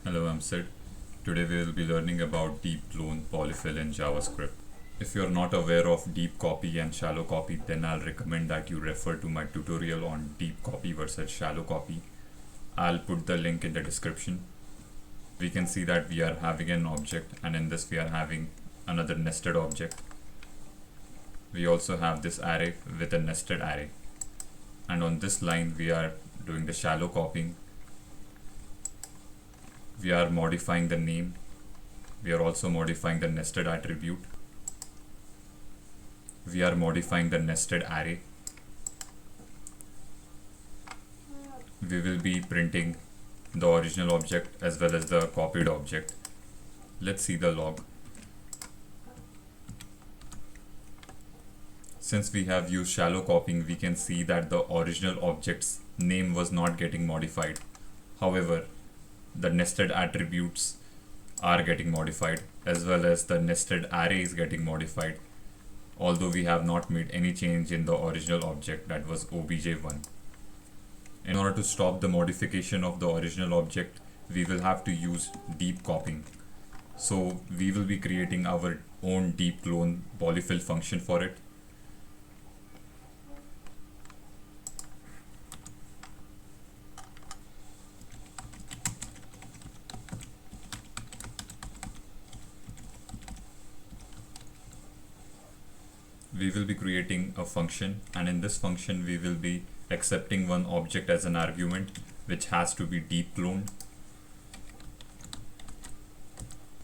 Hello, I'm Sid. Today we will be learning about deep clone, polyfill in JavaScript. If you're not aware of deep copy and shallow copy, then I'll recommend that you refer to my tutorial on deep copy versus shallow copy. I'll put the link in the description. We can see that we are having an object, and in this we are having another nested object. We also have this array with a nested array. And on this line we are doing the shallow copying. We are modifying the name. We are also modifying the nested attribute. We are modifying the nested array. We will be printing the original object as well as the copied object. Let's see the log. Since we have used shallow copying, we can see that the original object's name was not getting modified. However, the nested attributes are getting modified, as well as the nested array is getting modified, although we have not made any change in the original object, that was obj1. In order to stop the modification of the original object, we will have to use deep copying. So we will be creating our own deep clone polyfill function for it. We will be creating a function, and in this function we will be accepting one object as an argument, which has to be deep cloned.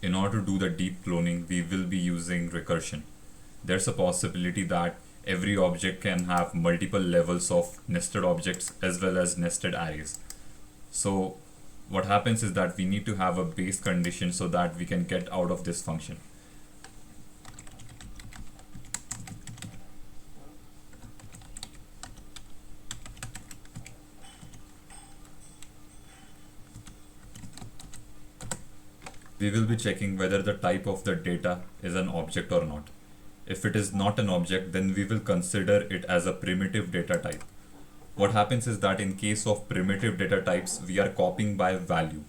In order to do the deep cloning, we will be using recursion. There's a possibility that every object can have multiple levels of nested objects as well as nested arrays. So what happens is that we need to have a base condition so that we can get out of this function. We will be checking whether the type of the data is an object or not. If it is not an object, then we will consider it as a primitive data type. What happens is that in case of primitive data types, we are copying by value.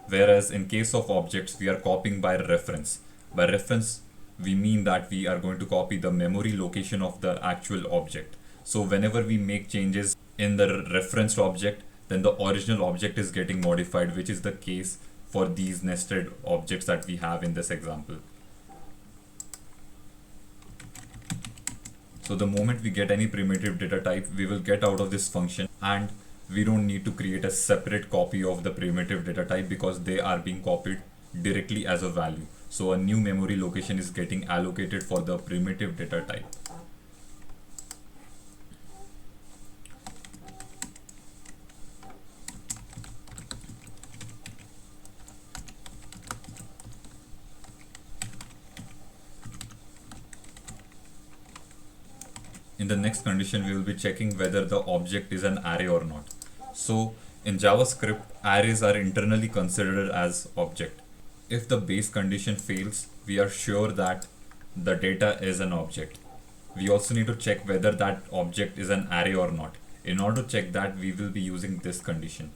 Whereas in case of objects, we are copying by reference. By reference, we mean that we are going to copy the memory location of the actual object. So whenever we make changes in the referenced object, then the original object is getting modified, which is the case for these nested objects that we have in this example. So the moment we get any primitive data type, we will get out of this function, and we don't need to create a separate copy of the primitive data type because they are being copied directly as a value. So a new memory location is getting allocated for the primitive data type. In the next condition, we will be checking whether the object is an array or not. So in JavaScript, arrays are internally considered as object. If the base condition fails, we are sure that the data is an object. We also need to check whether that object is an array or not. In order to check that, we will be using this condition.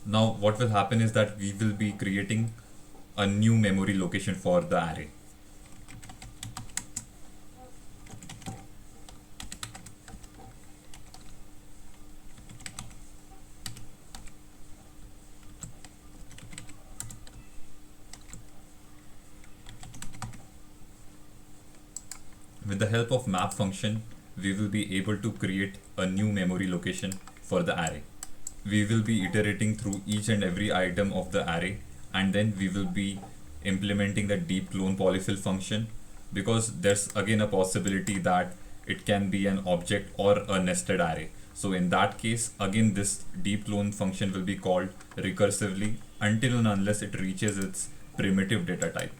Now what will happen is that we will be creating a new memory location for the array. With the help of map function, we will be able to create a new memory location for the array. We will be iterating through each and every item of the array, and then we will be implementing the deep clone polyfill function, because there's again a possibility that it can be an object or a nested array. So in that case, again this deep clone function will be called recursively until and unless it reaches its primitive data type.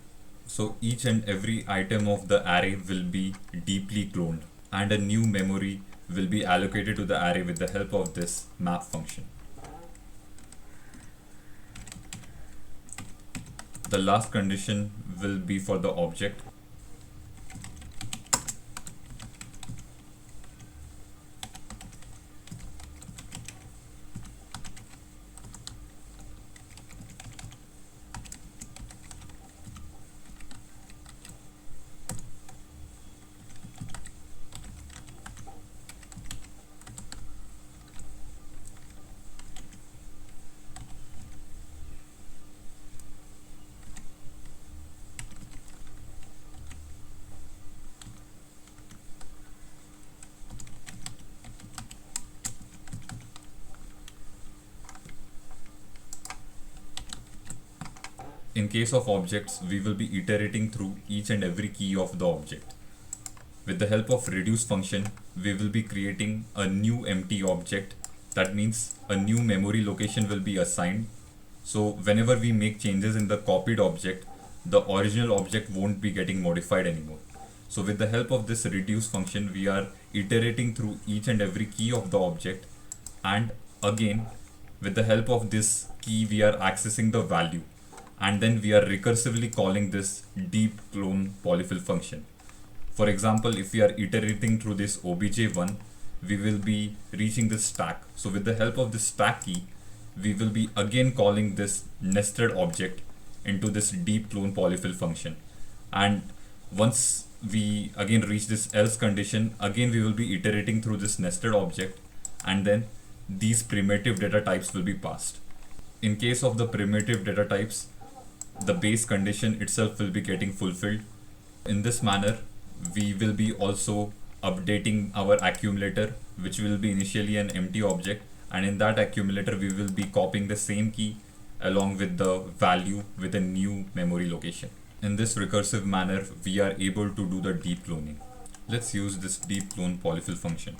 So each and every item of the array will be deeply cloned, and a new memory will be allocated to the array with the help of this map function. The last condition will be for the object. In case of objects, we will be iterating through each and every key of the object. With the help of reduce function, we will be creating a new empty object. That means a new memory location will be assigned. So whenever we make changes in the copied object, the original object won't be getting modified anymore. So with the help of this reduce function, we are iterating through each and every key of the object. And again, with the help of this key, we are accessing the value. And then we are recursively calling this deep clone polyfill function. For example, if we are iterating through this obj1, we will be reaching this stack. So with the help of this stack key, we will be again calling this nested object into this deep clone polyfill function. And once we again reach this else condition, again we will be iterating through this nested object, and then these primitive data types will be passed. In case of the primitive data types, the base condition itself will be getting fulfilled. In this manner, we will be also updating our accumulator, which will be initially an empty object, and in that accumulator we will be copying the same key along with the value with a new memory location. In this recursive manner, we are able to do the deep cloning. Let's use this deep clone polyfill function.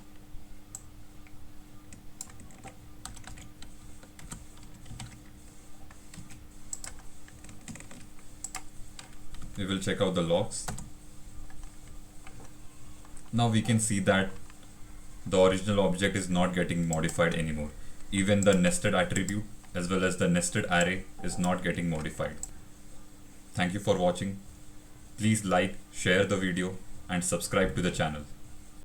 We will check out the logs. Now we can see that the original object is not getting modified anymore. Even the nested attribute as well as the nested array is not getting modified. Thank you for watching. Please like, share the video and subscribe to the channel.